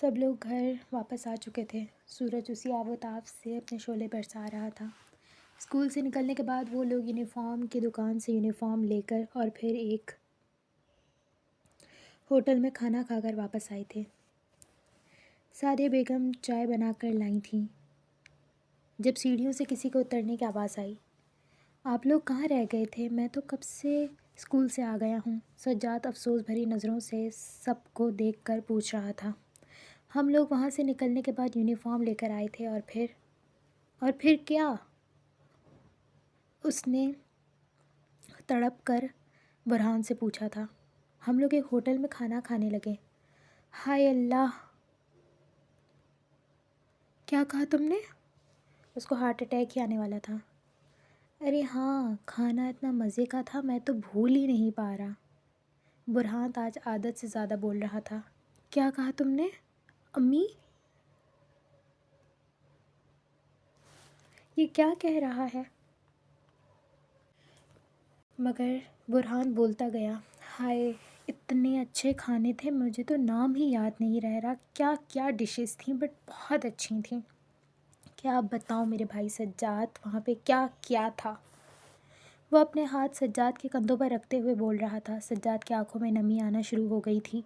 سب لوگ گھر واپس آ چکے تھے۔ سورج اسی آب و تاب سے اپنے شعلے برسا رہا تھا۔ اسکول سے نکلنے کے بعد وہ لوگ یونیفارم کی دکان سے یونیفارم لے کر اور پھر ایک ہوٹل میں کھانا کھا کر واپس آئے تھے۔ سعدیہ بیگم چائے بنا کر لائی تھیں جب سیڑھیوں سے کسی کو اترنے کی آواز آئی۔ آپ لوگ کہاں رہ گئے تھے؟ میں تو کب سے اسکول سے آ گیا ہوں، سجاد افسوس بھری نظروں سے سب کو دیکھ کر پوچھ رہا تھا۔ ہم لوگ وہاں سے نکلنے کے بعد یونیفارم لے کر آئے تھے اور پھر کیا؟ اس نے تڑپ کر برہان سے پوچھا تھا۔ ہم لوگ ایک ہوٹل میں کھانا کھانے لگے۔ ہائے اللہ! کیا کہا تم نے؟ اس کو ہارٹ اٹیک ہی آنے والا تھا۔ ارے ہاں، کھانا اتنا مزے کا تھا میں تو بھول ہی نہیں پا رہا۔ برہان آج عادت سے زیادہ بول رہا تھا۔ کیا کہا تم نے؟ امی؟ یہ کیا کہہ رہا ہے؟ مگر برہان بولتا گیا۔ ہائے، اتنے اچھے کھانے تھے، مجھے تو نام ہی یاد نہیں رہ رہا کیا کیا ڈشز تھیں، بٹ بہت اچھی تھیں۔ کیا بتاؤں میرے بھائی سجاد، وہاں پہ کیا کیا تھا؟ وہ اپنے ہاتھ سجاد کے کندھوں پر رکھتے ہوئے بول رہا تھا۔ سجاد کی آنکھوں میں نمی آنا شروع ہو گئی تھی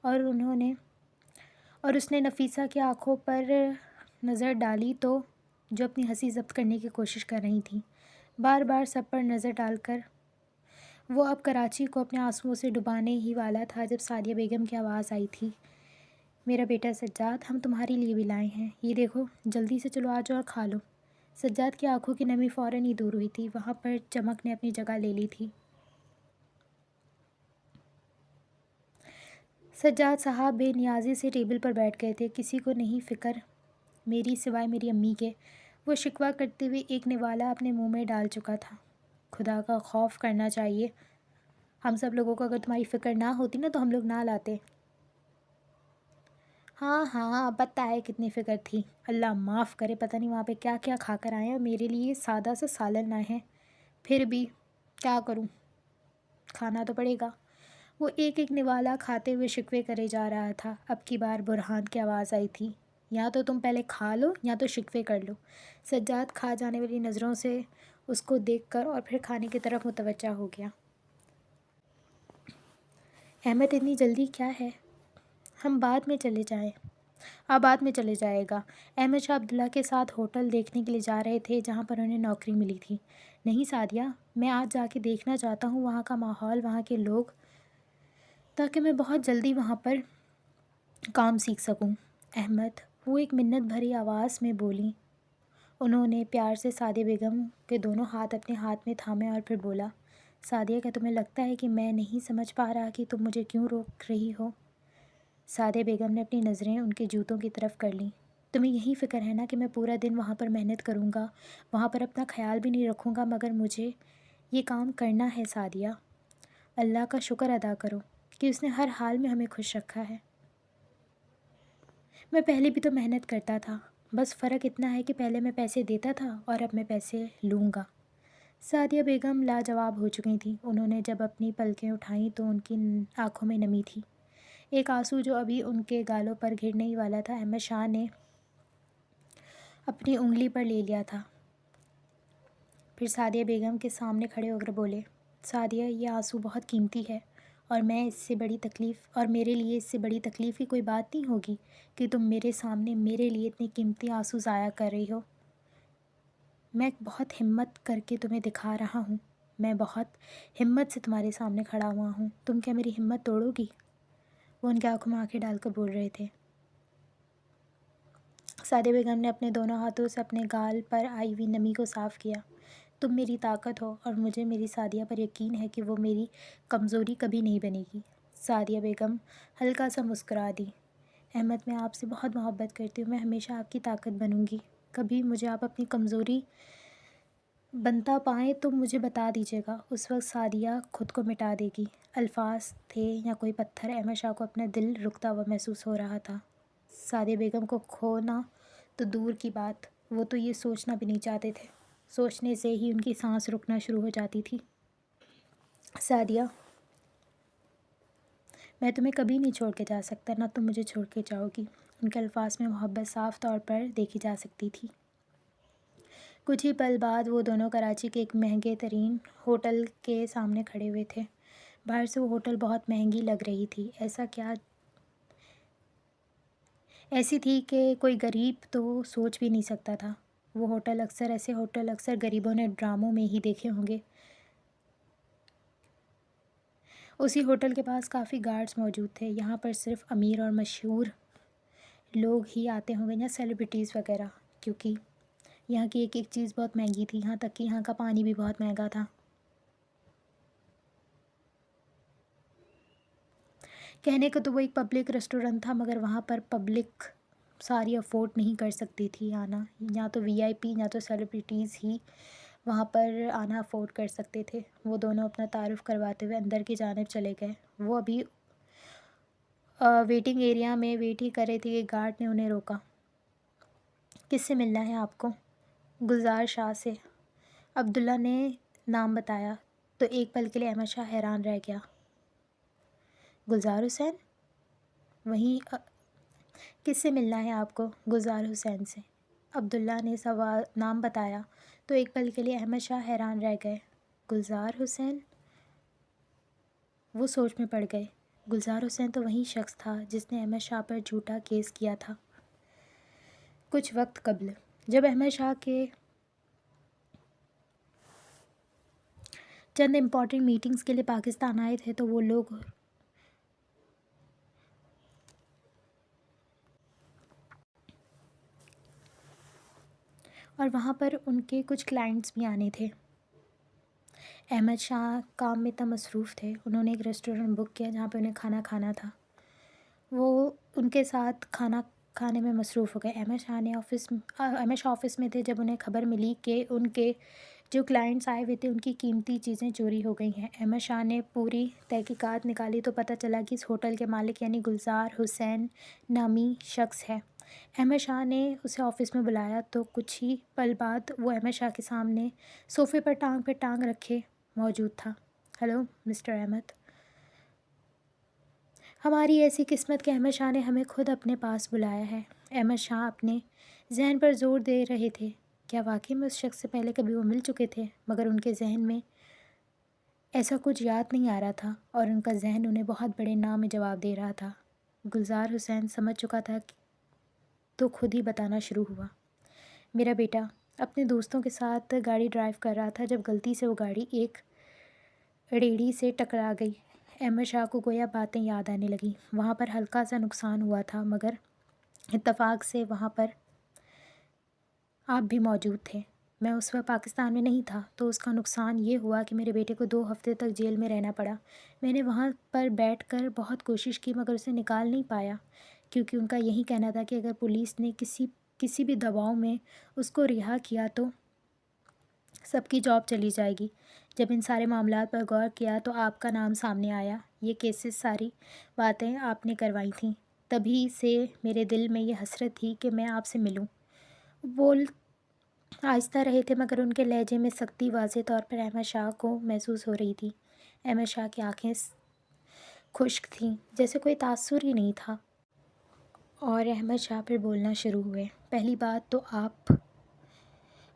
اور اس نے نفیسہ کی آنکھوں پر نظر ڈالی تو جو اپنی ہنسی ضبط کرنے کی کوشش کر رہی تھیں۔ بار بار سب پر نظر ڈال کر وہ اب کراچی کو اپنے آنسوؤں سے ڈبانے ہی والا تھا جب سعدیہ بیگم کی آواز آئی تھی۔ میرا بیٹا سجاد، ہم تمہارے لیے بھی لائے ہیں، یہ دیکھو، جلدی سے چلو آجاؤ اور کھا لو۔ سجاد کی آنکھوں کی نمی فوراً ہی دور ہوئی تھی، وہاں پر چمک نے اپنی جگہ لے لی تھی۔ سجاد صاحب بے نیازی سے ٹیبل پر بیٹھ گئے تھے۔ کسی کو نہیں فکر میری سوائے میری امی کے، وہ شکوہ کرتے ہوئے ایک نوالا اپنے منہ میں ڈال چکا تھا۔ خدا کا خوف کرنا چاہیے، ہم سب لوگوں کو اگر تمہاری فکر نہ ہوتی نا تو ہم لوگ نہ لاتے۔ ہاں ہاں، پتہ ہے کتنی فکر تھی، اللہ معاف کرے، پتہ نہیں وہاں پہ کیا کیا کھا کر آئے ہیں، میرے لیے سادہ سا سالن لائے ہیں، پھر بھی کیا کروں، کھانا تو پڑے گا۔ وہ ایک ایک نوالا کھاتے ہوئے شکوے کرے جا رہا تھا۔ اب کی بار برہان کی آواز آئی تھی۔ یا تو تم پہلے کھا لو یا تو شکوے کر لو۔ سجاد کھا جانے والی نظروں سے اس کو دیکھ کر اور پھر کھانے کی طرف متوجہ ہو گیا۔ احمد، اتنی جلدی کیا ہے؟ ہم بعد میں چلے جائیں۔ بعد میں چلے جائے گا۔ احمد شاہ عبداللہ کے ساتھ ہوٹل دیکھنے کے لیے جا رہے تھے جہاں پر انہیں نوکری ملی تھی۔ نہیں سعدیہ، میں آج جا کے دیکھنا چاہتا ہوں وہاں کا ماحول، وہاں کے لوگ، تاکہ میں بہت جلدی وہاں پر کام سیکھ سکوں۔ احمد، وہ ایک منت بھری آواز میں بولی۔ انہوں نے پیار سے سعدیہ بیگم کے دونوں ہاتھ اپنے ہاتھ میں تھامے اور پھر بولا، سعدیہ، کیا تمہیں لگتا ہے کہ میں نہیں سمجھ پا رہا کہ تم مجھے کیوں روک رہی ہو؟ سعدیہ بیگم نے اپنی نظریں ان کے جوتوں کی طرف کر لیں۔ تمہیں یہی فکر ہے نا کہ میں پورا دن وہاں پر محنت کروں گا، وہاں پر اپنا خیال بھی نہیں رکھوں گا، مگر مجھے یہ کام کرنا ہے سعدیہ۔ اللہ کا شکر ادا کرو کہ اس نے ہر حال میں ہمیں خوش رکھا ہے۔ میں پہلے بھی تو محنت کرتا تھا، بس فرق اتنا ہے کہ پہلے میں پیسے دیتا تھا اور اب میں پیسے لوں گا۔ سعدیہ بیگم لاجواب ہو چکی تھیں۔ انہوں نے جب اپنی پلکیں اٹھائیں تو ان کی آنکھوں میں نمی تھی، ایک آنسو جو ابھی ان کے گالوں پر گرنے ہی والا تھا۔ احمد شاہ نے اپنی انگلی پر لے لیا تھا، پھر سعدیہ بیگم کے سامنے کھڑے ہو کر بولے، سعدیہ، یہ آنسو بہت قیمتی ہے اور میرے لیے اس سے بڑی تکلیف کی کوئی بات نہیں ہوگی کہ تم میرے سامنے میرے لیے اتنے قیمتی آنسو ضائع کر رہی ہو۔ میں بہت ہمت کر کے تمہیں دکھا رہا ہوں، میں بہت ہمت سے تمہارے سامنے کھڑا ہوا ہوں، تم کیا میری ہمت توڑو گی؟ وہ ان کی آنکھوں میں آنکھیں ڈال کر بول رہے تھے۔ سعدیہ بیگم نے اپنے دونوں ہاتھوں سے اپنے گال پر آئی ہوئی نمی کو صاف کیا۔ تم میری طاقت ہو اور مجھے میری سعدیہ پر یقین ہے کہ وہ میری کمزوری کبھی نہیں بنے گی۔ سعدیہ بیگم ہلکا سا مسکرا دی۔ احمد، میں آپ سے بہت محبت کرتی ہوں، میں ہمیشہ آپ کی طاقت بنوں گی۔ کبھی مجھے آپ اپنی کمزوری بنتا پائیں تو مجھے بتا دیجیے گا، اس وقت سعدیہ خود کو مٹا دے گی۔ الفاظ تھے یا کوئی پتھر، احمد شاہ کو اپنا دل رکتا ہوا محسوس ہو رہا تھا۔ سعدیہ بیگم کو کھونا تو دور کی بات، وہ تو یہ سوچنا بھی نہیں چاہتے تھے، سوچنے سے ہی ان کی سانس رکنا شروع ہو جاتی تھی۔ سعدیہ، میں تمہیں کبھی نہیں چھوڑ کے جا سکتا، نہ تم مجھے چھوڑ کے جاؤ گی۔ ان کے الفاظ میں محبت صاف طور پر دیکھی جا سکتی تھی۔ کچھ ہی پل بعد وہ دونوں کراچی کے ایک مہنگے ترین ہوٹل کے سامنے کھڑے ہوئے تھے۔ باہر سے وہ ہوٹل بہت مہنگی لگ رہی تھی، ایسی تھی کہ کوئی غریب تو سوچ بھی نہیں سکتا تھا۔ ایسے ہوٹل اکثر غریبوں نے ڈراموں میں ہی دیکھے ہوں گے۔ اسی ہوٹل کے پاس کافی گارڈز موجود تھے۔ یہاں پر صرف امیر اور مشہور لوگ ہی آتے ہوں گے یا سیلیبریٹیز وغیرہ، کیونکہ یہاں کی ایک ایک چیز بہت مہنگی تھی، یہاں تک کہ یہاں کا پانی بھی بہت مہنگا تھا۔ کہنے کو تو وہ ایک پبلک ریسٹورنٹ تھا، مگر وہاں پر پبلک ساری افورڈ نہیں کر سکتی تھی آنا، یا تو وی آئی پی یا تو سیلیبریٹیز ہی وہاں پر آنا افورڈ کر سکتے تھے۔ وہ دونوں اپنا تعارف کرواتے ہوئے اندر کی جانب چلے گئے۔ وہ ابھی ویٹنگ ایریا میں ویٹ ہی کر رہے تھے کہ گارڈ نے انہیں روکا۔ کس سے ملنا ہے آپ کو؟ گلزار شاہ سے۔ عبداللہ نے نام بتایا تو ایک پل کے لیے احمد شاہ حیران رہ گیا۔ گلزار حسین؟ وہیں کس سے ملنا ہے آپ کو؟ گلزار حسین سے۔ عبداللہ نے نام بتایا تو ایک پل کے لیے احمد شاہ حیران رہ گئے۔ گلزار حسین؟ وہ سوچ میں پڑ گئے۔ گلزار حسین تو وہی شخص تھا جس نے احمد شاہ پر جھوٹا کیس کیا تھا کچھ وقت قبل، جب احمد شاہ کے چند امپورٹنٹ میٹنگز کے لیے پاکستان آئے تھے تو وہ لوگ اور وہاں پر ان کے کچھ کلائنٹس بھی آنے تھے۔ احمد شاہ کام میں اتنا مصروف تھے، انہوں نے ایک ریسٹورنٹ بک کیا جہاں پہ انہیں کھانا کھانا تھا۔ وہ ان کے ساتھ کھانا کھانے میں مصروف ہو گئے۔ احمد شاہ آفس میں تھے جب انہیں خبر ملی کہ ان کے جو کلائنٹس آئے ہوئے تھے ان کی قیمتی چیزیں چوری ہو گئی ہیں۔ احمد شاہ نے پوری تحقیقات نکالی تو پتہ چلا کہ اس ہوٹل کے مالک یعنی گلزار حسین نامی شخص ہے۔ احمد شاہ نے اسے آفس میں بلایا تو کچھ ہی پل بعد وہ احمد شاہ کے سامنے صوفے پر ٹانگ رکھے موجود تھا۔ ہیلو مسٹر احمد، ہماری ایسی قسمت کہ احمد شاہ نے ہمیں خود اپنے پاس بلایا ہے۔ احمد شاہ اپنے ذہن پر زور دے رہے تھے۔ کیا واقعی میں اس شخص سے پہلے کبھی وہ مل چکے تھے؟ مگر ان کے ذہن میں ایسا کچھ یاد نہیں آ رہا تھا اور ان کا ذہن انہیں بہت بڑے نام میں جواب دے رہا تھا۔ گلزار حسین سمجھ چکا تھا تو خود ہی بتانا شروع ہوا۔ میرا بیٹا اپنے دوستوں کے ساتھ گاڑی ڈرائیو کر رہا تھا جب غلطی سے وہ گاڑی ایک ریڑھی سے ٹکرا گئی۔ احمد شاہ کو گویا باتیں یاد آنے لگیں۔ وہاں پر ہلکا سا نقصان ہوا تھا، مگر اتفاق سے وہاں پر آپ بھی موجود تھے۔ میں اس وقت پاکستان میں نہیں تھا تو اس کا نقصان یہ ہوا کہ میرے بیٹے کو 2 ہفتے تک جیل میں رہنا پڑا۔ میں نے وہاں پر بیٹھ کر بہت کوشش کی مگر اسے نکال نہیں پایا، کیونکہ ان کا یہی کہنا تھا کہ اگر پولیس نے کسی بھی دباؤ میں اس کو رہا کیا تو سب کی جاب چلی جائے گی۔ جب ان سارے معاملات پر غور کیا تو آپ کا نام سامنے آیا۔ یہ کیسز ساری باتیں آپ نے کروائی تھیں، تبھی سے میرے دل میں یہ حسرت تھی کہ میں آپ سے ملوں۔ بول آہستہ رہے تھے مگر ان کے لہجے میں سختی واضح طور پر احمد شاہ کو محسوس ہو رہی تھی۔ احمد شاہ کی آنکھیں خشک تھیں، جیسے کوئی تاثر ہی نہیں تھا، اور احمد شاہ پھر بولنا شروع ہوئے۔ پہلی بات تو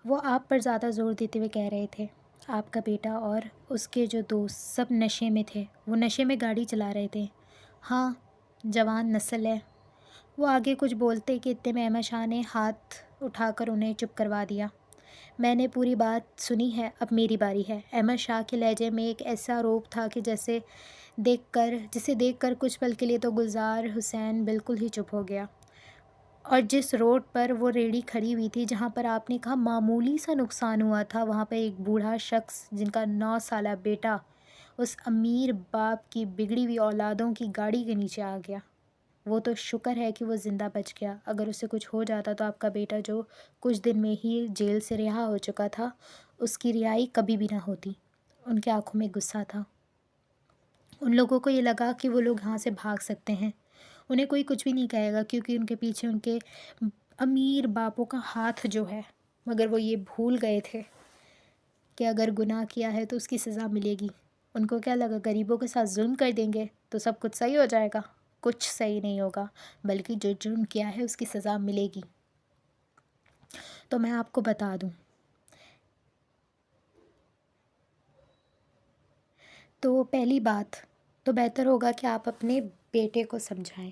وہ آپ پر زیادہ زور دیتے ہوئے کہہ رہے تھے آپ کا بیٹا اور اس کے جو دوست سب نشے میں تھے، وہ نشے میں گاڑی چلا رہے تھے۔ ہاں، جوان نسل ہے۔ وہ آگے کچھ بولتے کہ اتنے میں احمد شاہ نے ہاتھ اٹھا کر انہیں چپ کروا دیا۔ میں نے پوری بات سنی ہے، اب میری باری ہے۔ احمد شاہ کے لہجے میں ایک ایسا روب تھا کہ جسے دیکھ کر کچھ پل کے لیے تو گلزار حسین بالکل ہی چپ ہو گیا۔ اور جس روڈ پر وہ ریڑھی کھڑی ہوئی تھی، جہاں پر آپ نے کہا معمولی سا نقصان ہوا تھا، وہاں پر ایک بوڑھا شخص جن کا 9 سالہ بیٹا اس امیر باپ کی بگڑی ہوئی اولادوں کی گاڑی کے نیچے آ گیا۔ وہ تو شکر ہے کہ وہ زندہ بچ گیا، اگر اسے کچھ ہو جاتا تو آپ کا بیٹا جو کچھ دن میں ہی جیل سے رہا ہو چکا تھا، اس کی رہائی کبھی بھی نہ ہوتی۔ ان کی آنکھوں میں غصہ تھا۔ ان لوگوں کو یہ لگا کہ وہ لوگ یہاں سے بھاگ سکتے ہیں، انہیں کوئی کچھ بھی نہیں کہے گا کیونکہ ان کے پیچھے ان کے امیر باپوں کا ہاتھ جو ہے، مگر وہ یہ بھول گئے تھے کہ اگر گناہ کیا ہے تو اس کی سزا ملے گی۔ ان کو کیا لگا غریبوں کے ساتھ ظلم کر دیں گے تو سب کچھ صحیح ہو جائے گا۔ کچھ صحیح نہیں ہوگا، بلکہ جو جرم کیا ہے اس کی سزا ملے گی۔ تو میں آپ کو بتا دوں، تو پہلی بات تو بہتر ہوگا کہ آپ اپنے بیٹے کو سمجھائیں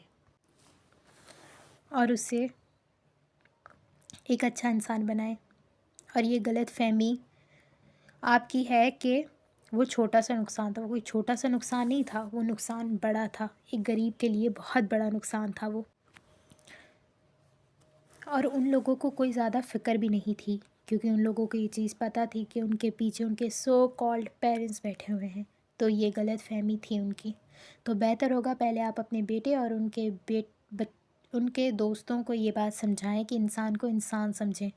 اور اسے ایک اچھا انسان بنائیں۔ اور یہ غلط فہمی آپ کی ہے کہ وہ چھوٹا سا نقصان تھا، وہ کوئی چھوٹا سا نقصان نہیں تھا، وہ نقصان بڑا تھا، ایک غریب کے لیے بہت بڑا نقصان تھا وہ۔ اور ان لوگوں کو کوئی زیادہ فکر بھی نہیں تھی، کیونکہ ان لوگوں کو یہ چیز پتہ تھی کہ ان کے پیچھے ان کے سو کالڈ پیرنٹس بیٹھے ہوئے ہیں، تو یہ غلط فہمی تھی ان کی۔ تو بہتر ہوگا پہلے آپ اپنے بیٹے اور ان کے دوستوں کو یہ بات سمجھائیں کہ انسان کو انسان سمجھیں۔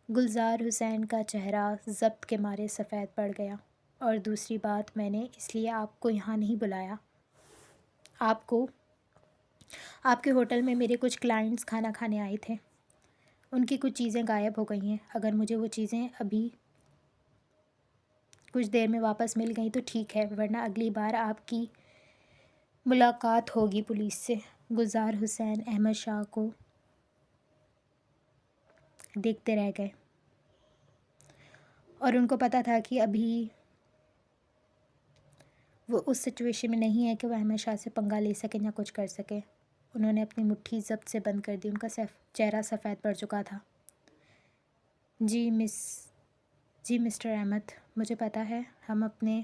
گلزار حسین کا چہرہ ضبط کے مارے سفید پڑ گیا۔ اور دوسری بات، میں نے اس لیے آپ کو یہاں نہیں بلایا، آپ کے ہوٹل میں میرے کچھ کلائنٹس کھانا کھانے آئے تھے، ان کی کچھ چیزیں غائب ہو گئی ہیں۔ اگر مجھے وہ چیزیں ابھی کچھ دیر میں واپس مل گئیں تو ٹھیک ہے، ورنہ اگلی بار آپ کی ملاقات ہوگی پولیس سے۔ گلزار حسین احمد شاہ کو دیکھتے رہ گئے، اور ان کو پتہ تھا کہ ابھی وہ اس سچویشن میں نہیں ہے کہ وہ احمد شاہ سے پنگا لے سکیں یا کچھ کر سکیں۔ انہوں نے اپنی مٹھی ضبط سے بند کر دی، ان کا چہرہ سفید پڑ چکا تھا۔ جی مسٹر احمد، مجھے پتہ ہے، ہم اپنے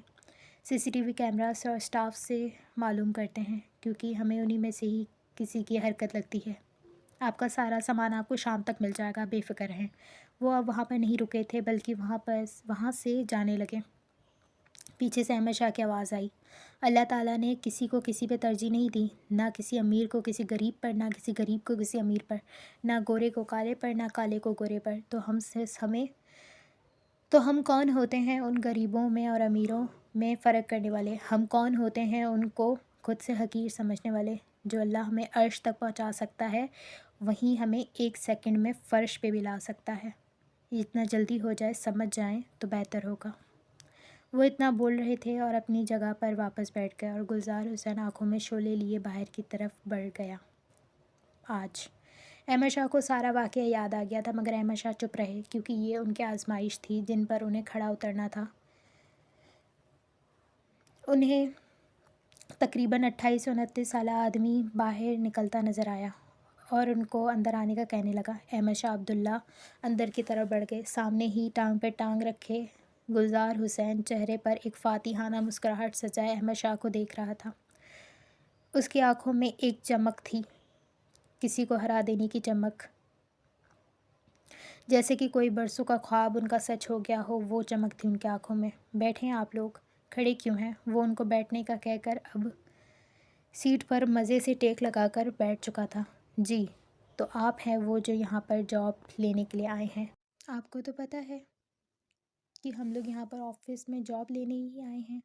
CCTV کیمراز اور اسٹاف سے معلوم کرتے ہیں، کیونکہ ہمیں انہی میں سے ہی کسی کی حرکت لگتی ہے۔ آپ کا سارا سامان آپ کو شام تک مل جائے گا، بے فکر رہیں۔ وہ اب وہاں پر نہیں رکے تھے، بلکہ وہاں سے جانے لگے۔ پیچھے سے احمد شاہ کی آواز آئی، اللہ تعالیٰ نے کسی کو کسی پہ ترجیح نہیں دی، نہ کسی امیر کو کسی غریب پر، نہ کسی غریب کو کسی امیر پر، نہ گورے کو کالے پر، نہ کالے کو گورے پر۔ تو ہم کون ہوتے ہیں ان غریبوں میں اور امیروں میں فرق کرنے والے؟ ہم کون ہوتے ہیں ان کو خود سے حقیر سمجھنے والے؟ جو اللہ ہمیں عرش تک پہنچا سکتا ہے، وہیں ہمیں 1 سیکنڈ میں فرش پہ بھی لا سکتا ہے۔ جتنا جلدی ہو جائے سمجھ جائیں تو بہتر ہوگا۔ وہ اتنا بول رہے تھے اور اپنی جگہ پر واپس بیٹھ گئے، اور گلزار حسین آنکھوں میں شعلے لیے باہر کی طرف بڑھ گیا۔ آج احمد شاہ کو سارا واقعہ یاد آ گیا تھا، مگر احمد شاہ چپ رہے، کیونکہ یہ ان کی آزمائش تھی جن پر انہیں کھڑا اترنا تھا۔ انہیں تقریباً 28 سے 29 سالہ آدمی باہر نکلتا نظر آیا اور ان کو اندر آنے کا کہنے لگا۔ احمد شاہ عبداللہ اندر کی طرف بڑھ گئے، سامنے ہی ٹانگ پہ ٹانگ رکھے گلزار حسین چہرے پر ایک فاتحانہ مسکراہٹ سجائے احمد شاہ کو دیکھ رہا تھا۔ اس کی آنکھوں میں ایک چمک تھی، کسی کو ہرا دینے کی چمک، جیسے کہ کوئی برسوں کا خواب ان کا سچ ہو گیا ہو، وہ چمک تھی ان کی آنکھوں میں۔ بیٹھیں آپ لوگ، کھڑے کیوں ہیں؟ وہ ان کو بیٹھنے کا کہہ کر اب سیٹ پر مزے سے ٹیک لگا کر بیٹھ چکا تھا۔ جی، تو آپ ہیں وہ جو یہاں پر جاب لینے کے لیے آئے ہیں؟ آپ کو تو پتہ ہے کہ ہم لوگ یہاں پر آفس میں جاب لینے ہی آئے ہیں۔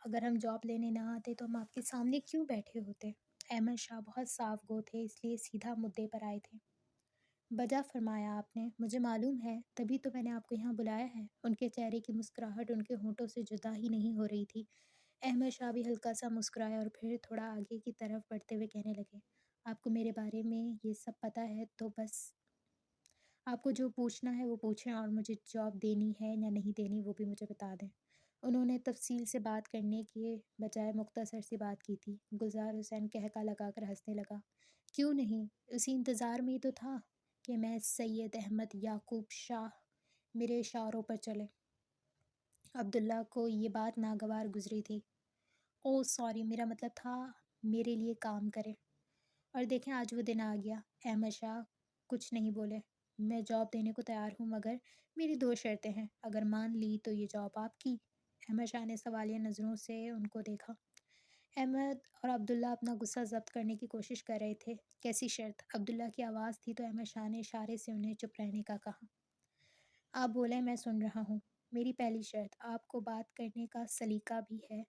اگر ہم جاب لینے نہ آتے تو ہم آپ کے سامنے کیوں بیٹھے ہوتے؟ احمد شاہ بہت صاف گو تھے، اس لیے سیدھا مدعے پر آئے تھے۔ بجا فرمایا آپ نے، مجھے معلوم ہے، تبھی تو میں نے آپ کو یہاں بلایا ہے۔ ان کے چہرے کی مسکراہٹ ان کے ہونٹوں سے جدا ہی نہیں ہو رہی تھی۔ احمد شاہ بھی ہلکا سا مسکرائے اور پھر تھوڑا آگے کی طرف بڑھتے ہوئے کہنے لگے، آپ کو میرے بارے میں یہ سب پتہ ہے، تو بس آپ کو جو پوچھنا ہے وہ پوچھیں، اور مجھے جاب دینی ہے یا نہیں دینی وہ بھی مجھے بتا دیں۔ انہوں نے تفصیل سے بات کرنے کے بجائے مختصر سی بات کی تھی۔ گلزار حسین قہقہ لگا کر ہنسنے لگا، کیوں نہیں، اسی انتظار میں ہی تو تھا کہ میں سید احمد یعقوب شاہ میرے اشاروں پر چلے۔ عبداللہ کو یہ بات ناگوار گزری تھی۔ او سوری، میرا مطلب تھا میرے لیے کام کرے۔ اور دیکھیں آج وہ دن آ گیا۔ احمد شاہ کچھ نہیں بولے۔ میں جاب دینے کو تیار ہوں، مگر میری 2 شرطیں ہیں، اگر مان لی تو یہ جاب آپ کی۔ احمد شاہ نے سوالیہ نظروں سے ان کو دیکھا۔ احمد اور عبداللہ اپنا غصہ ضبط کرنے کی کوشش کر رہے تھے۔ کیسی شرط؟ عبداللہ کی آواز تھی تو احمد شاہ نے اشارے سے انہیں چپ رہنے کا کہا۔ آپ بولیں، میں سن رہا ہوں۔ میری پہلی شرط، آپ کو بات کرنے کا سلیقہ بھی ہے،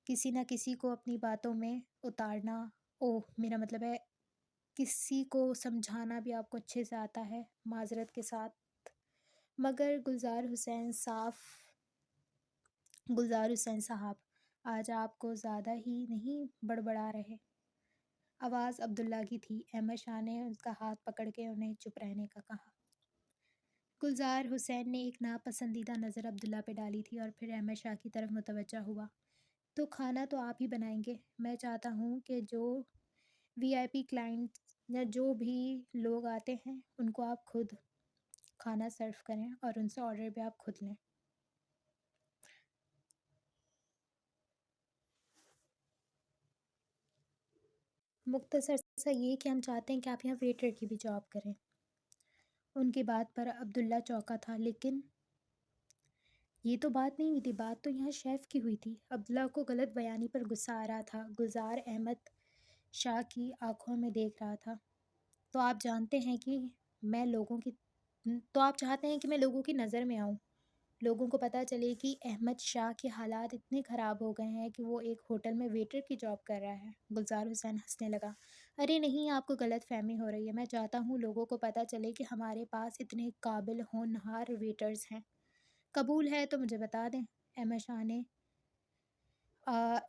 کسی نہ کسی کو اپنی باتوں میں اتارنا، میرا مطلب ہے کسی کو سمجھانا بھی آپ کو اچھے سے آتا ہے، معذرت کے ساتھ۔ مگر گلزار حسین صاحب، آج آپ کو زیادہ ہی نہیں بڑبڑا رہے؟ آواز عبداللہ کی تھی۔ احمد شاہ نے اس کا ہاتھ پکڑ کے انہیں چپ رہنے کا کہا۔ گلزار حسین نے ایک ناپسندیدہ نظر عبداللہ پہ ڈالی تھی اور پھر احمد شاہ کی طرف متوجہ ہوا۔ تو کھانا تو آپ ہی بنائیں گے؟ میں چاہتا ہوں کہ جو وی آئی پی کلائنٹس یا جو بھی لوگ آتے ہیں ان کو آپ خود کھانا سرو کریں اور ان سے آرڈر بھی آپ خود لیں۔ مختصر سا یہ کہ ہم چاہتے ہیں کہ آپ یہاں ویٹر کی بھی جاب کریں۔ ان کی بات پر عبداللہ چونکا تھا، لیکن یہ تو بات نہیں ہوئی تھی، بات تو یہاں شیف کی ہوئی تھی۔ عبداللہ کو غلط بیانی پر غصہ آ رہا تھا۔ گلزار احمد شاہ کی آنکھوں میں دیکھ رہا تھا۔ تو آپ جانتے ہیں کہ میں لوگوں کی تو آپ چاہتے ہیں کہ میں لوگوں کی نظر میں آؤں، لوگوں کو پتہ چلے کہ احمد شاہ کے حالات اتنے خراب ہو گئے ہیں کہ وہ ایک ہوٹل میں ویٹر کی جاب کر رہا ہے۔ گلزار حسین ہنسنے لگا۔ ارے نہیں، آپ کو غلط فہمی ہو رہی ہے۔ میں چاہتا ہوں لوگوں کو پتہ چلے کہ ہمارے پاس اتنے قابل ہونہار ویٹرز ہیں۔ قبول ہے تو مجھے بتا دیں۔ احمد شاہ نے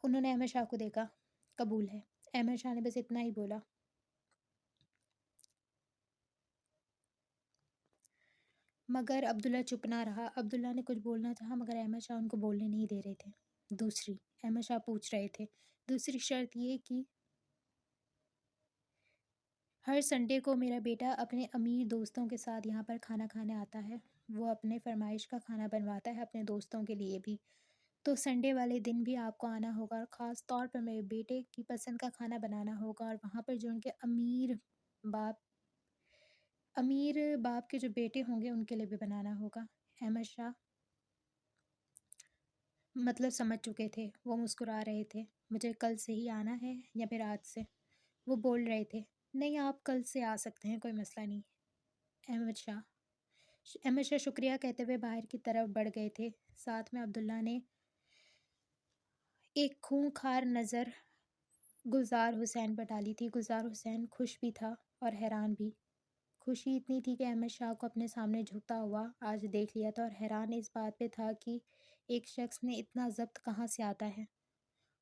انہوں نے احمد شاہ کو دیکھا۔ قبول ہے۔ احمد شاہ نے بس اتنا ہی بولا۔ مگر عبداللہ چپ نہ رہا۔ عبداللہ نے کچھ بولنا چاہا مگر احمد شاہ ان کو بولنے نہیں دے رہے تھے۔ دوسری، احمد شاہ پوچھ رہے تھے، دوسری شرط یہ کہ ہر سنڈے کو میرا بیٹا اپنے امیر دوستوں کے ساتھ یہاں پر کھانا کھانے آتا ہے۔ وہ اپنے فرمائش کا کھانا بنواتا ہے اپنے دوستوں کے لیے بھی۔ تو سنڈے والے دن بھی آپ کو آنا ہوگا اور خاص طور پر میرے بیٹے کی پسند کا کھانا بنانا ہوگا، اور وہاں پر جو ان کے امیر باپ کے جو بیٹے ہوں گے ان کے لیے بھی بنانا ہوگا۔ احمد شاہ مطلب سمجھ چکے تھے۔ وہ مسکرا رہے تھے۔ مجھے کل سے ہی آنا ہے یا پھر آج سے؟ وہ بول رہے تھے۔ نہیں، آپ کل سے آ سکتے ہیں، کوئی مسئلہ نہیں۔ احمد شاہ شکریہ کہتے ہوئے باہر کی طرف بڑھ گئے تھے۔ ساتھ میں عبداللہ نے ایک خونخوار نظر گلزار حسین پر ڈالی تھی۔ گلزار حسین خوش بھی تھا اور حیران بھی۔ خوشی اتنی تھی کہ احمد شاہ کو اپنے سامنے جھکتا ہوا آج دیکھ لیا تھا، اور حیران اس بات پہ تھا کہ ایک شخص میں اتنا ضبط کہاں سے آتا ہے۔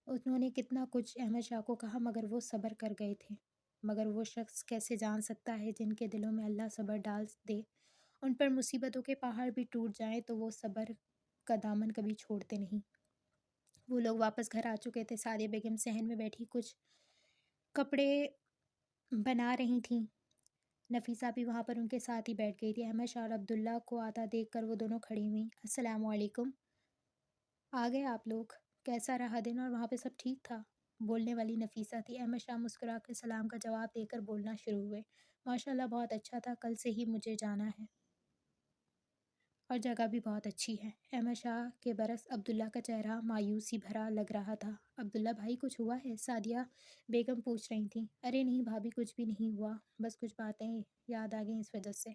انہوں نے کتنا کچھ احمد شاہ کو کہا مگر وہ صبر کر گئے تھے۔ مگر وہ شخص کیسے جان سکتا ہے جن کے دلوں میں اللہ صبر ڈال دے، ان پر مصیبتوں کے پہاڑ بھی ٹوٹ جائیں تو وہ صبر کا دامن کبھی چھوڑتے نہیں۔ وہ لوگ واپس گھر آ چکے تھے۔ سعدیہ بیگم صحن میں بیٹھی کچھ کپڑے بنا رہی تھیں۔ نفیسہ بھی وہاں پر ان کے ساتھ ہی بیٹھ گئی تھی۔ احمد شاہ اور عبداللہ کو آتا دیکھ کر وہ دونوں کھڑی ہوئیں۔ السلام علیکم۔ آ گئے آپ لوگ؟ کیسا رہا دن اور وہاں پہ سب ٹھیک تھا؟ بولنے والی نفیسہ تھی۔ احمد شاہ مسکرا کر سلام کا جواب دے کر بولنا شروع ہوئے۔ ماشاءاللہ بہت اچھا تھا، کل سے ہی مجھے جانا ہے اور جگہ بھی بہت اچھی ہے۔ احمد شاہ کے برعکس عبداللہ کا چہرہ مایوسی بھرا لگ رہا تھا۔ عبداللہ بھائی کچھ ہوا ہے؟ سعدیہ بیگم پوچھ رہی تھیں۔ ارے نہیں بھابھی، کچھ بھی نہیں ہوا، بس کچھ باتیں یاد آ گئیں اس وجہ سے۔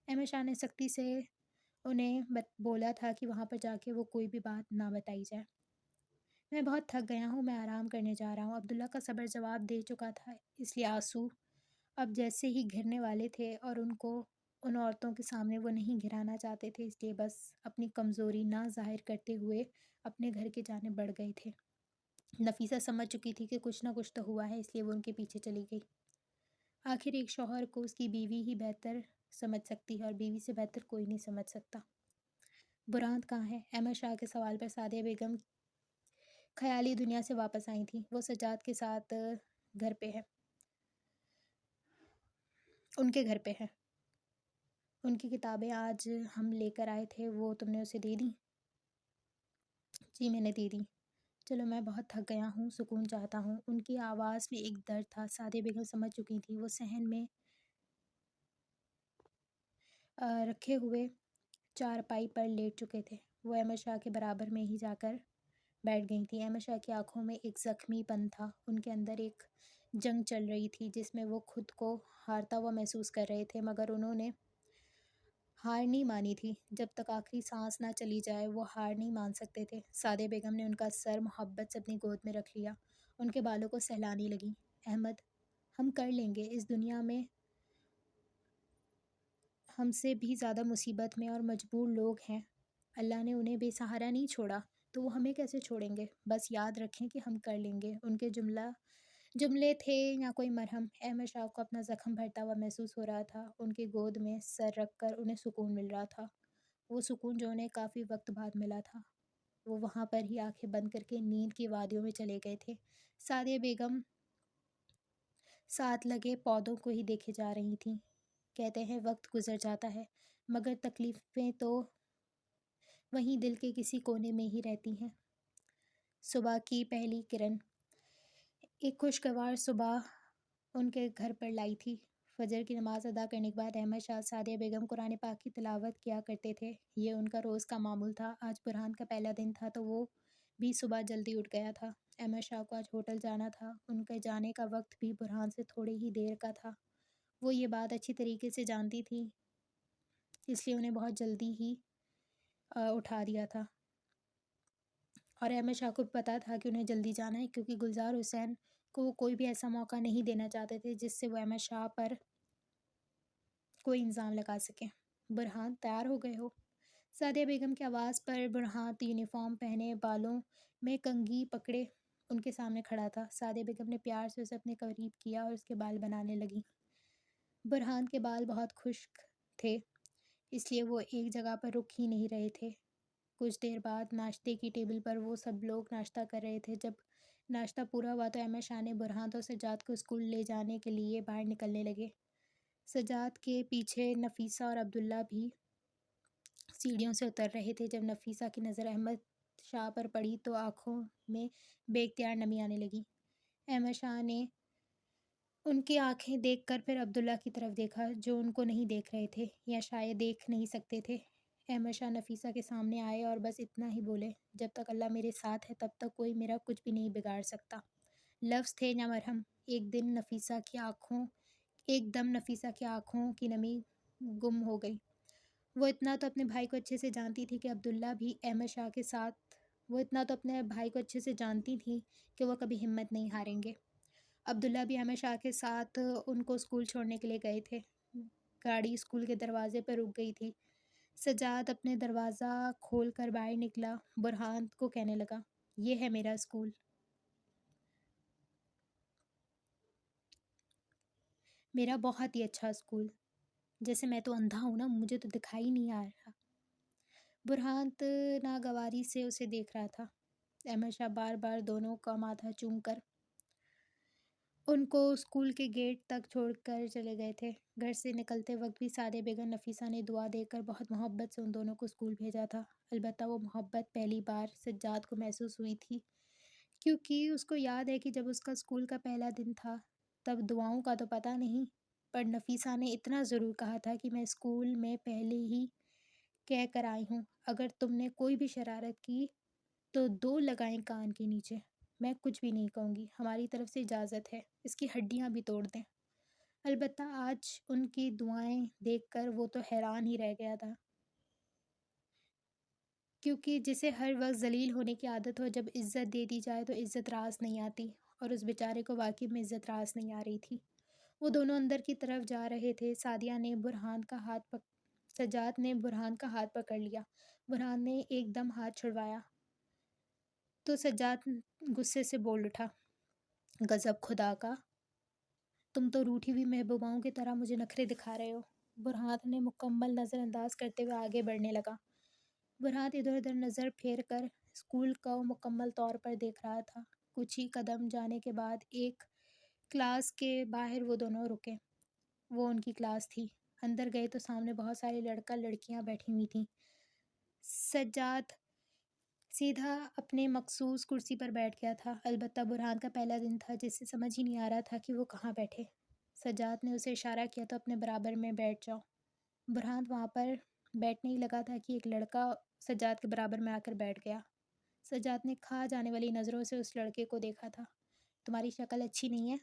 احمد شاہ نے سختی سے انہیں بولا تھا کہ وہاں پر جا کے وہ کوئی بھی بات نہ بتائی جائے۔ میں بہت تھک گیا ہوں، میں آرام کرنے جا رہا ہوں۔ عبداللہ کا صبر جواب دے چکا تھا، اس لیے آنسو اب جیسے ہی گرنے والے تھے اور ان کو ان عورتوں کے سامنے وہ نہیں گرانا چاہتے تھے، اس لیے بس اپنی کمزوری نہ ظاہر کرتے ہوئے اپنے گھر کی جانب بڑھ گئے تھے۔ نفیسہ سمجھ چکی تھی کہ کچھ نہ کچھ تو ہوا ہے، اس لیے وہ ان کے پیچھے چلی گئی۔ آخر ایک شوہر کو اس کی بیوی ہی بہتر سمجھ سکتی ہے اور بیوی سے بہتر کوئی نہیں سمجھ سکتا۔ برانت کہاں ہے؟ احمد شاہ کے سوال پر سعدیہ بیگم خیالی دنیا سے واپس آئی تھیں۔ وہ سجاد کے ساتھ گھر پہ ہے، ان کے گھر پہ ہے۔ ان کی کتابیں آج ہم لے کر آئے تھے، وہ تم نے اسے دے دیں؟ جی میں نے دے دیں۔ چلو، میں بہت تھک گیا ہوں، سکون چاہتا ہوں۔ ان کی آواز میں ایک درد تھا۔ سعدیہ بیگم سمجھ چکی تھیں۔ وہ صحن میں رکھے ہوئے چارپائی پر لیٹ چکے تھے۔ وہ احمد شاہ کے برابر میں ہی جا کر بیٹھ گئی تھیں۔ احمد شاہ کی آنکھوں میں ایک زخمی پن تھا۔ ان کے اندر ایک جنگ چل رہی تھی جس میں وہ خود کو ہارتا ہوا محسوس کر رہے تھے، مگر انہوں نے ہار نہیں مانی تھی۔ جب تک آخری سانس نہ چلی جائے وہ ہار نہیں مان سکتے تھے۔ سعدیہ بیگم نے ان کا سر محبت سے اپنی گود میں رکھ لیا، ان کے بالوں کو سہلانے لگیں۔ احمد، ہم کر لیں گے۔ اس دنیا میں ہم سے بھی زیادہ مصیبت میں اور مجبور لوگ ہیں، اللہ نے انہیں بے سہارا نہیں چھوڑا۔ تو وہ ہمیں کیسے چھوڑیں گے؟ بس یاد رکھیں کہ ہم کر لیں گے۔ ان کے جملے تھے یا کوئی مرہم۔ احمد شاہ کو اپنا زخم بھرتا ہوا محسوس ہو رہا تھا۔ ان کی گود میں سر رکھ کر انہیں سکون مل رہا تھا، وہ سکون جو انہیں کافی وقت بعد ملا تھا۔ وہ وہاں پر ہی آنکھیں بند کر کے نیند کی وادیوں میں چلے گئے تھے۔ سعدیہ بیگم ساتھ لگے پودوں کو ہی دیکھے جا رہی تھیں۔ کہتے ہیں وقت گزر جاتا ہے مگر تکلیفیں تو وہیں دل کے کسی کونے میں ہی رہتی ہیں۔ صبح کی پہلی کرن ایک خوشگوار صبح ان کے گھر پر لائی تھی۔ فجر کی نماز ادا کرنے کے بعد احمد شاہ سعدیہ بیگم قرآن پاک کی تلاوت کیا کرتے تھے۔ یہ ان کا روز کا معمول تھا۔ آج برہان کا پہلا دن تھا تو وہ بھی صبح جلدی اٹھ گیا تھا۔ احمد شاہ کو آج ہوٹل جانا تھا۔ ان کے جانے کا وقت بھی برہان سے تھوڑی ہی دیر کا تھا۔ وہ یہ بات اچھی طریقے سے جانتی تھی، اس لیے انہیں بہت جلدی ہی اٹھا دیا تھا، اور احمد شاہ کو پتہ تھا کہ انہیں جلدی جانا ہے، کیونکہ گلزار حسین کو وہ کوئی بھی ایسا موقع نہیں دینا چاہتے تھے جس سے وہ احمد شاہ پر کوئی الزام لگا سکیں۔ برہان تیار ہو گئے ہو؟ سعدیہ بیگم کی آواز پر برہان یونیفارم پہنے، بالوں میں کنگھی پکڑے ان کے سامنے کھڑا تھا۔ سعدیہ بیگم نے پیار سے اسے اپنے قریب کیا اور اس کے بال بنانے لگی۔ برہان کے بال بہت خشک تھے، اس لیے وہ ایک جگہ پر رک ہی نہیں رہے تھے۔ کچھ دیر بعد ناشتے کی ٹیبل پر وہ سب لوگ ناشتہ کر رہے تھے۔ جب ناشتہ پورا ہوا تو احمد شاہ نے برہان اور سجاد کو اسکول لے جانے کے لیے باہر نکلنے لگے۔ سجاد کے پیچھے نفیسہ اور عبداللہ بھی سیڑھیوں سے اتر رہے تھے۔ جب نفیسہ کی نظر احمد شاہ پر پڑی تو آنکھوں میں بے اختیار نمی آنے لگی۔ احمد شاہ نے ان کی آنکھیں دیکھ کر پھر عبداللہ کی طرف دیکھا جو ان کو نہیں دیکھ رہے تھے یا شاید دیکھ نہیں سکتے تھے۔ احمد شاہ نفیسہ کے سامنے آئے اور بس اتنا ہی بولے، جب تک اللہ میرے ساتھ ہے تب تک کوئی میرا کچھ بھی نہیں بگاڑ سکتا۔ لفظ تھے یا مرہم۔ ایک دم نفیسہ کی آنکھوں کی نمی گم ہو گئی۔ وہ اتنا تو اپنے بھائی کو اچھے سے جانتی تھی کہ وہ کبھی ہمت نہیں ہاریں گے۔ عبداللہ بھی احمد شاہ کے ساتھ ان کو اسکول چھوڑنے کے لیے گئے تھے۔ گاڑی اسکول کے دروازے پر رک گئی تھی۔ سجاد اپنے دروازہ کھول کر باہر نکلا، برہان کو کہنے لگا، یہ ہے میرا اسکول، میرا بہت ہی اچھا اسکول، جیسے میں تو اندھا ہوں نا، مجھے تو دکھائی نہیں آ رہا۔ برہان ناگواری سے اسے دیکھ رہا تھا۔ احمد شاہ بار بار دونوں کا ماتھا چوم کر ان کو اسکول کے گیٹ تک چھوڑ کر چلے گئے تھے۔ گھر سے نکلتے وقت بھی سعدیہ بیگم نفیسہ نے دعا دے کر بہت محبت سے ان دونوں کو اسکول بھیجا تھا۔ البتہ وہ محبت پہلی بار سجاد کو محسوس ہوئی تھی، کیونکہ اس کو یاد ہے کہ جب اس کا اسکول کا پہلا دن تھا تب دعاؤں کا تو پتہ نہیں، پر نفیسہ نے اتنا ضرور کہا تھا کہ میں اسکول میں پہلے ہی کہہ کر آئی ہوں، اگر تم نے کوئی بھی شرارت کی تو 2 لگائیں کان کے نیچے، میں کچھ بھی نہیں کہوں گی، ہماری طرف سے اجازت ہے، اس کی ہڈیاں بھی توڑ دیں۔ البتہ آج ان کی دعائیں دیکھ کر وہ تو حیران ہی رہ گیا تھا، کیونکہ جسے ہر وقت ذلیل ہونے کی عادت ہو، جب عزت دے دی جائے تو عزت راس نہیں آتی، اور اس بیچارے کو واقعی میں عزت راس نہیں آ رہی تھی۔ وہ دونوں اندر کی طرف جا رہے تھے۔ سجاد نے برہان کا ہاتھ پکڑ لیا۔ برہان نے ایک دم ہاتھ چھڑوایا تو سجاد غصے سے بول اٹھا، غضب خدا کا، تم تو روٹھی ہوئی محبوباؤں کی طرح مجھے نخرے دکھا رہے ہو۔ برہان نے مکمل نظر انداز کرتے ہوئے آگے بڑھنے لگا۔ برہان ادھر ادھر نظر پھیر کر اسکول کو مکمل طور پر دیکھ رہا تھا۔ کچھ ہی قدم جانے کے بعد ایک کلاس کے باہر وہ دونوں رکے۔ وہ ان کی کلاس تھی۔ اندر گئے تو سامنے بہت سارے لڑکا لڑکیاں بیٹھی ہوئی تھیں۔ سجاد سیدھا اپنے مخصوص کرسی پر بیٹھ گیا تھا۔ البتہ برہان کا پہلا دن تھا، جس سے سمجھ ہی نہیں آ رہا تھا کہ وہ کہاں بیٹھے۔ سجاد نے اسے اشارہ کیا تو اپنے برابر میں بیٹھ جاؤ۔ برہان وہاں پر بیٹھنے ہی لگا تھا کہ ایک لڑکا سجاد کے برابر میں آ کر بیٹھ گیا۔ سجاد نے کھا جانے والی نظروں سے اس لڑکے کو دیکھا تھا۔ تمہاری شکل اچھی نہیں ہے،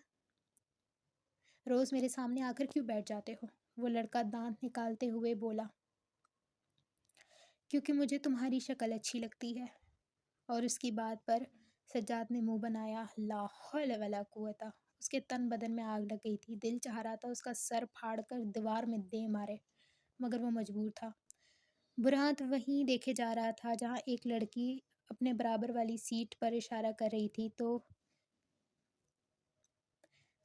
روز میرے سامنے آ کر کیوں بیٹھ جاتے ہو؟ وہ لڑکا دانت نکالتے ہوئے بولا، کیونکہ مجھے تمہاری شکل اچھی لگتی ہے۔ اور اس کی بات پر سجاد نے منہ بنایا۔ لا حول ولا قوت۔ اس کے تن بدن میں آگ لگ گئی تھی۔ دل چاہ رہا تھا اس کا سر پھاڑ کر دیوار میں دے مارے، مگر وہ مجبور تھا۔ برہان وہیں دیکھے جا رہا تھا جہاں ایک لڑکی اپنے برابر والی سیٹ پر اشارہ کر رہی تھی تو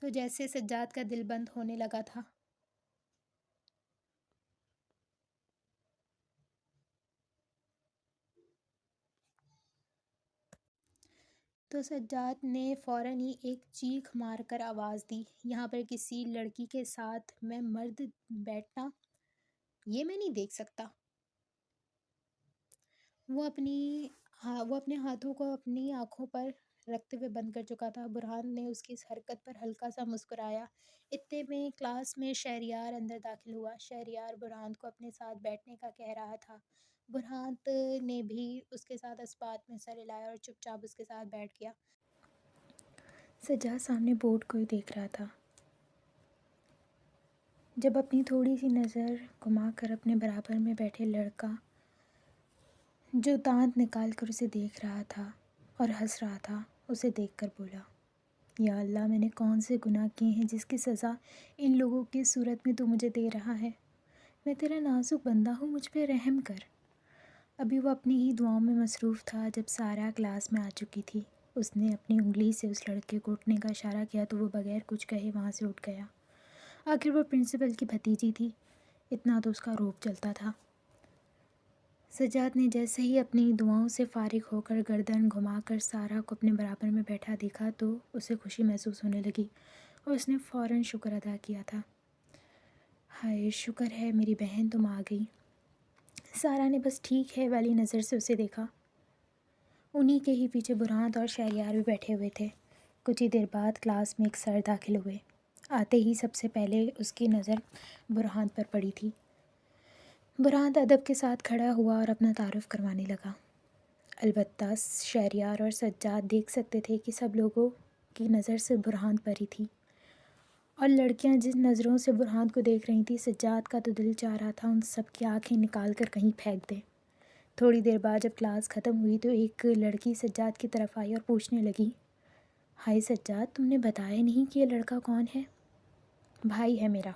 جیسے سجاد کا دل بند ہونے لگا تھا۔ تو سجاد نے فوراً ہی ایک چیخ مار کر آواز دی، یہاں پر کسی لڑکی کے ساتھ میں مرد بیٹھنا یہ میں نہیں دیکھ سکتا۔ وہ اپنے ہاتھوں کو اپنی آنکھوں پر رکھتے ہوئے بند کر چکا تھا۔ برہان نے اس کی اس حرکت پر ہلکا سا مسکرایا۔ اتنے میں کلاس میں شہریار اندر داخل ہوا۔ شہریار برہان کو اپنے ساتھ بیٹھنے کا کہہ رہا تھا۔ برہان نے بھی اس کے ساتھ اس بات میں سر ہلایا اور چپ چاپ اس کے ساتھ بیٹھ گیا۔ سجاد سامنے بورڈ کو ہی دیکھ رہا تھا، جب اپنی تھوڑی سی نظر گھما کر اپنے برابر میں بیٹھے لڑکا جو دانت نکال کر اسے دیکھ رہا تھا اور ہنس رہا تھا اسے دیکھ کر بولا، یا اللہ، میں نے کون سے گناہ کیے ہیں جس کی سزا ان لوگوں کی صورت میں تو مجھے دے رہا ہے؟ میں تیرا نازک بندہ ہوں، مجھ پہ رحم کر۔ ابھی وہ اپنی ہی دعاؤں میں مصروف تھا جب سارا کلاس میں آ چکی تھی۔ اس نے اپنی انگلی سے اس لڑکے کو اٹھنے کا اشارہ کیا تو وہ بغیر کچھ کہے وہاں سے اٹھ گیا۔ آخر وہ پرنسپل کی بھتیجی تھی، اتنا تو اس کا روب چلتا تھا۔ سجاد نے جیسے ہی اپنی دعاؤں سے فارغ ہو کر گردن گھما کر سارا کو اپنے برابر میں بیٹھا دیکھا تو اسے خوشی محسوس ہونے لگی اور اس نے فوراً شکر ادا کیا تھا۔ ہائے، شکر ہے میری بہن تم آ گئی۔ سارا نے بس ٹھیک ہے والی نظر سے اسے دیکھا۔ انہی کے ہی پیچھے برہان اور شہریار بھی بیٹھے ہوئے تھے۔ کچھ ہی دیر بعد کلاس میں ایک سر داخل ہوئے۔ آتے ہی سب سے پہلے اس کی نظر برہان پر پڑی تھی۔ برہان ادب کے ساتھ کھڑا ہوا اور اپنا تعارف کروانے لگا۔ البتہ شہریار اور سجاد دیکھ سکتے تھے کہ سب لوگوں کی نظر سے برہان پر ہی تھی، اور لڑکیاں جن نظروں سے برہان کو دیکھ رہی تھیں، سجاد کا تو دل چاہ رہا تھا ان سب کی آنکھیں نکال کر کہیں پھینک دے۔ تھوڑی دیر بعد جب کلاس ختم ہوئی تو ایک لڑکی سجاد کی طرف آئی اور پوچھنے لگی، ہائے سجاد، تم نے بتایا نہیں کہ یہ لڑکا کون ہے؟ بھائی ہے میرا۔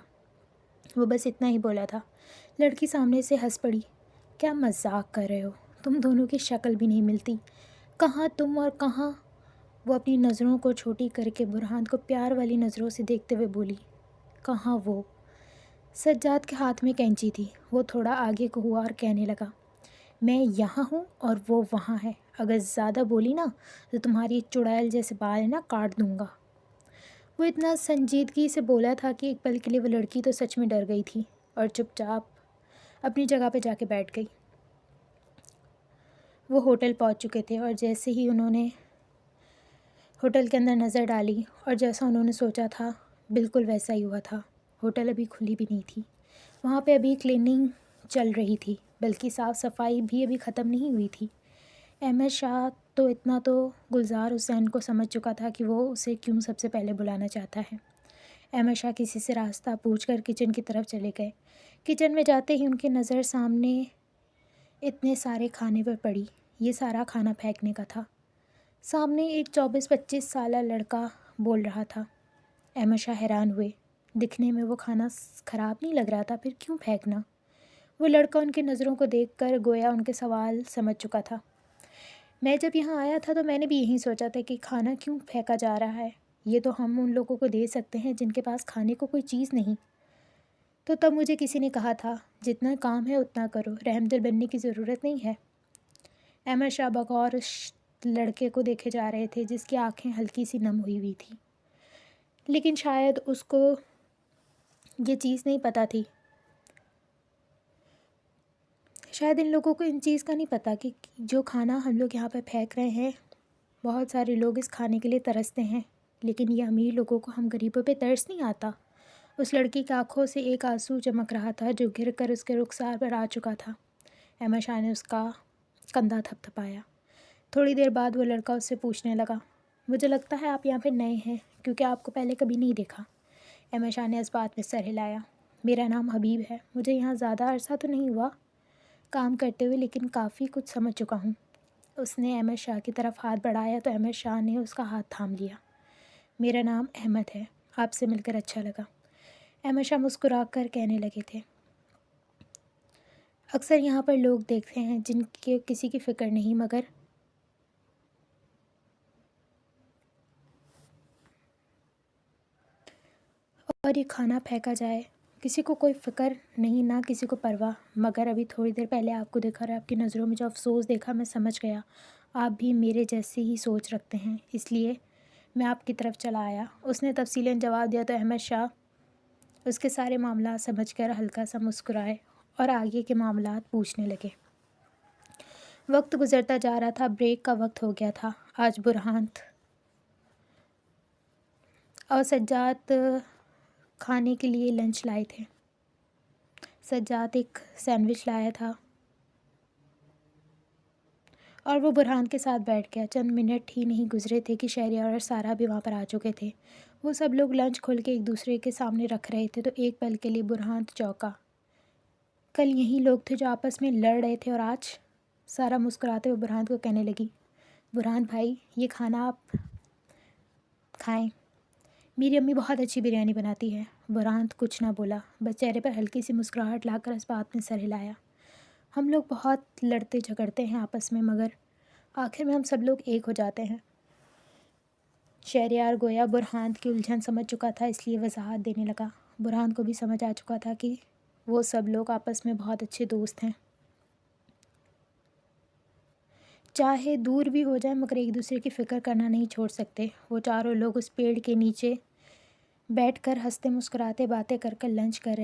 وہ بس اتنا ہی بولا تھا۔ لڑکی سامنے سے ہنس پڑی، کیا مذاق کر رہے ہو؟ تم دونوں کی شکل بھی نہیں ملتی، کہاں تم اور کہاں وہ؟ اپنی نظروں کو چھوٹی کر کے برہان کو پیار والی نظروں سے دیکھتے ہوئے بولی، کہاں وہ؟ سجاد کے ہاتھ میں کینچی تھی۔ وہ تھوڑا آگے کو ہوا اور کہنے لگا، میں یہاں ہوں اور وہ وہاں ہے، اگر زیادہ بولی نا تو تمہاری چڑیل جیسے بال ہے نا کاٹ دوں گا۔ وہ اتنا سنجیدگی سے بولا تھا کہ ایک پل کے لیے وہ لڑکی تو سچ میں ڈر گئی تھی اور چپ چاپ اپنی جگہ پہ جا کے بیٹھ گئی۔ وہ ہوٹل پہنچ چکے تھے اور جیسے ہی انہوں نے ہوٹل کے اندر نظر ڈالی اور جیسا انہوں نے سوچا تھا بالکل ویسا ہی ہوا تھا۔ ہوٹل ابھی کھلی بھی نہیں تھی، وہاں پہ ابھی کلیننگ چل رہی تھی، بلکہ صاف صفائی بھی ابھی ختم نہیں ہوئی تھی۔ احمد شاہ تو اتنا تو گلزار حسین کو سمجھ چکا تھا کہ وہ اسے کیوں سب سے پہلے بلانا چاہتا ہے۔ احمد شاہ کسی سے راستہ پوچھ کر کچن کی طرف چلے گئے۔ کچن میں جاتے ہی ان کی نظر سامنے اتنے سارے کھانے پر پڑی۔ یہ سارا کھانا پھینکنے کا تھا۔ سامنے ایک 24-25 سالہ لڑکا بول رہا تھا۔ احمد شاہ حیران ہوئے، دکھنے میں وہ کھانا خراب نہیں لگ رہا تھا، پھر کیوں پھینکنا؟ وہ لڑکا ان کی نظروں کو دیکھ کر گویا ان کے سوال سمجھ چکا تھا۔ میں جب یہاں آیا تھا تو میں نے بھی یہی سوچا تھا کہ کھانا کیوں پھینکا جا رہا ہے، یہ تو ہم ان لوگوں کو دے سکتے ہیں جن کے پاس کھانے کو کوئی چیز نہیں۔ تو تب مجھے کسی نے کہا تھا جتنا کام ہے اتنا کرو، رحم دل بننے کی ضرورت نہیں ہے۔ احمد شاہ بغور اس لڑکے کو دیکھے جا رہے تھے جس کی آنکھیں ہلکی سی نم ہوئی تھیں، لیکن شاید اس کو یہ چیز نہیں پتہ تھی، شاید ان لوگوں کو ان چیز کا نہیں پتہ کہ جو کھانا ہم لوگ یہاں پہ پھینک رہے ہیں، بہت سارے لوگ اس کھانے کے لیے ترستے ہیں، لیکن یہ امیر لوگوں کو، ہم غریبوں پہ ترس نہیں آتا۔ اس لڑکی کی آنکھوں سے ایک آنسو چمک رہا تھا جو گر کر اس کے رخسار پر آ چکا تھا۔ احمد شاہ نے اس کا کندھا تھپ تھپایا۔ تھوڑی دیر بعد وہ لڑکا اس سے پوچھنے لگا، مجھے لگتا ہے آپ یہاں پہ نئے ہیں کیونکہ آپ کو پہلے کبھی نہیں دیکھا۔ احمد شاہ نے اس بات میں سر ہلایا، میرا نام حبیب ہے، مجھے یہاں زیادہ عرصہ تو نہیں ہوا کام کرتے ہوئے، لیکن کافی کچھ سمجھ چکا ہوں۔ اس نے احمد شاہ کی طرف ہاتھ بڑھایا تو احمد شاہ نے اس کا ہاتھ تھام لیا۔ میرا نام احمد ہے، آپ سے مل کر اچھا لگا۔ احمد شاہ مسکرا کر کہنے لگے تھے، اکثر یہاں پر لوگ دیکھتے ہیں جن کے کسی کی فکر نہیں، مگر اور یہ کھانا پھینکا جائے۔ کسی کو کوئی فکر نہیں، نہ کسی کو پرواہ۔ مگر ابھی تھوڑی دیر پہلے آپ کو دیکھا اور آپ کی نظروں میں جو افسوس دیکھا، میں سمجھ گیا آپ بھی میرے جیسی ہی سوچ رکھتے ہیں، اس لیے میں آپ کی طرف چلا آیا۔ اس نے تفصیلاً جواب دیا تو احمد شاہ اس کے سارے معاملات سمجھ کر ہلکا سا مسکرائے اور آگے کے معاملات پوچھنے لگے۔ وقت گزرتا جا رہا تھا، بریک کا وقت ہو گیا تھا۔ آج برہانت اور سجاد کھانے کے لیے لنچ لائے تھے۔ سجاد ایک سینڈوچ لایا تھا اور وہ برہان کے ساتھ بیٹھ گیا۔ چند منٹ ہی نہیں گزرے تھے کہ شہریار اور سارا بھی وہاں پر آ چکے تھے۔ وہ سب لوگ لنچ کھول کے ایک دوسرے کے سامنے رکھ رہے تھے تو ایک پل کے لیے برہان چونکا۔ کل یہی لوگ تھے جو آپس میں لڑ رہے تھے اور آج؟ سارا مسکراتے ہوئے برہان کو کہنے لگی، برہان بھائی یہ کھانا آپ کھائیں، میری امی بہت اچھی بریانی بناتی ہے۔ برہان کچھ نہ بولا، بس چہرے پر ہلکی سی مسکراہٹ لا کر اس بات میں سر ہلایا۔ ہم لوگ بہت لڑتے جھگڑتے ہیں آپس میں، مگر آخر میں ہم سب لوگ ایک ہو جاتے ہیں۔ شہریار گویا برہان کی الجھن سمجھ چکا تھا، اس لیے وضاحت دینے لگا۔ برہان کو بھی سمجھ آ چکا تھا کہ وہ سب لوگ آپس میں بہت اچھے دوست ہیں، چاہے دور بھی ہو جائیں مگر ایک دوسرے کی فکر کرنا نہیں چھوڑ سکتے۔ وہ چاروں لوگ اس پیڑ کے نیچے بیٹھ کر ہنستے مسکراتے باتیں کر لنچ کر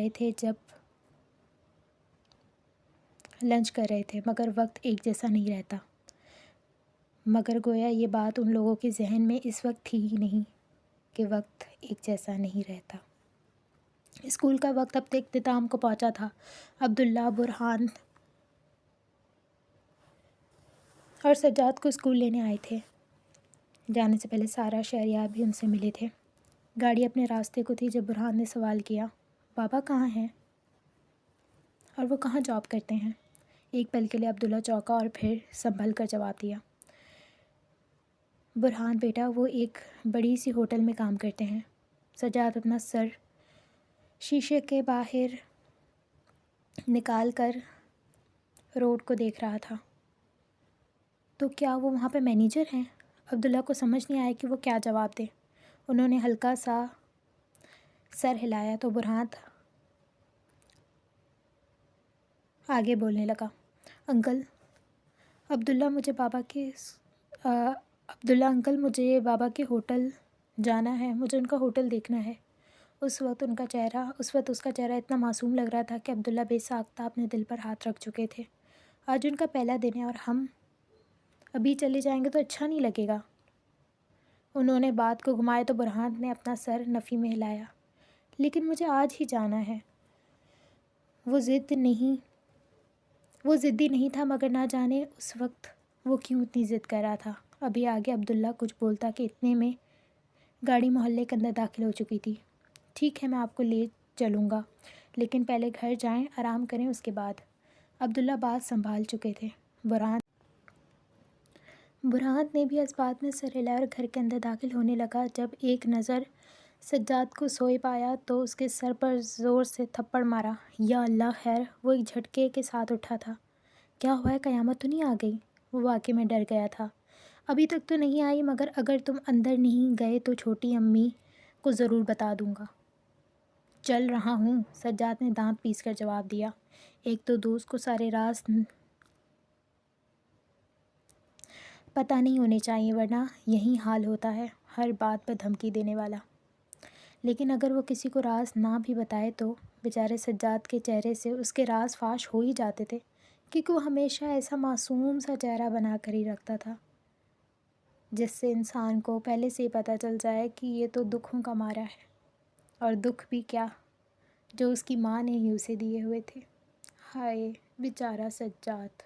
رہے تھے مگر وقت ایک جیسا نہیں رہتا۔ مگر گویا یہ بات ان لوگوں کے ذہن میں اس وقت تھی ہی نہیں کہ وقت ایک جیسا نہیں رہتا۔ اسکول کا وقت اب اختتام کو پہنچا تھا۔ عبداللہ، برہان اور سجاد کو اسکول لینے آئے تھے۔ جانے سے پہلے سارا، شہریار بھی ان سے ملے تھے۔ گاڑی اپنے راستے کو تھی جب برہان نے سوال کیا، بابا کہاں ہیں اور وہ کہاں جاب کرتے ہیں؟ ایک پل کے لیے عبداللہ چونکا اور پھر سنبھل کر جواب دیا، برہان بیٹا وہ ایک بڑی سی ہوٹل میں کام کرتے ہیں۔ سجاد اپنا سر شیشے کے باہر نکال کر روڈ کو دیکھ رہا تھا، تو کیا وہ وہاں پہ مینیجر ہیں؟ عبداللہ کو سمجھ نہیں آیا کہ وہ کیا جواب دے۔ انہوں نے ہلکا سا سر ہلایا تو برہان آگے بولنے لگا، انکل عبداللہ انکل مجھے بابا کے ہوٹل جانا ہے، مجھے ان کا ہوٹل دیکھنا ہے۔ اس وقت اس کا چہرہ اتنا معصوم لگ رہا تھا کہ عبداللہ بے ساختہ اپنے دل پر ہاتھ رکھ چکے تھے۔ آج ان کا پہلا دن ہے اور ہم ابھی چلے جائیں گے تو اچھا نہیں لگے گا۔ انہوں نے بات کو گھمایا تو برہان نے اپنا سر نفی میں ہلایا، لیکن مجھے آج ہی جانا ہے۔ وہ ضدی نہیں تھا مگر نہ جانے اس وقت وہ کیوں اتنی ضد کر رہا تھا۔ ابھی آگے عبداللہ کچھ بولتا کہ اتنے میں گاڑی محلے کے اندر داخل ہو چکی تھی۔ ٹھیک ہے میں آپ کو لے چلوں گا، لیکن پہلے گھر جائیں، آرام کریں، اس کے بعد۔ عبداللہ بات سنبھال چکے تھے۔ برہان نے بھی اس بات میں سر ہلایا اور گھر کے اندر داخل ہونے لگا۔ جب ایک نظر سجاد کو سوئے پایا تو اس کے سر پر زور سے تھپڑ مارا۔ یا اللہ خیر! وہ ایک جھٹکے کے ساتھ اٹھا تھا۔ کیا ہوا ہے، قیامت تو نہیں آ گئی؟ وہ واقعے میں ڈر گیا تھا۔ ابھی تک تو نہیں آئی مگر اگر تم اندر نہیں گئے تو چھوٹی امی کو ضرور بتا دوں گا۔ چل رہا ہوں، سجاد نے دانت پیس کر جواب دیا۔ ایک تو دوست کو سارے راز پتہ نہیں ہونے چاہیے ورنہ یہی حال ہوتا ہے، ہر بات پر دھمکی دینے والا۔ لیکن اگر وہ کسی کو راز نہ بھی بتائے تو بیچارے سجاد کے چہرے سے اس کے راز فاش ہو ہی جاتے تھے، کیونکہ وہ ہمیشہ ایسا معصوم سا چہرہ بنا کر ہی رکھتا تھا جس سے انسان کو پہلے سے ہی پتہ چل جائے کہ یہ تو دکھوں کا مارا ہے، اور دکھ بھی کیا جو اس کی ماں نے ہی اسے دیے ہوئے تھے۔ ہائے بیچارہ سجاد!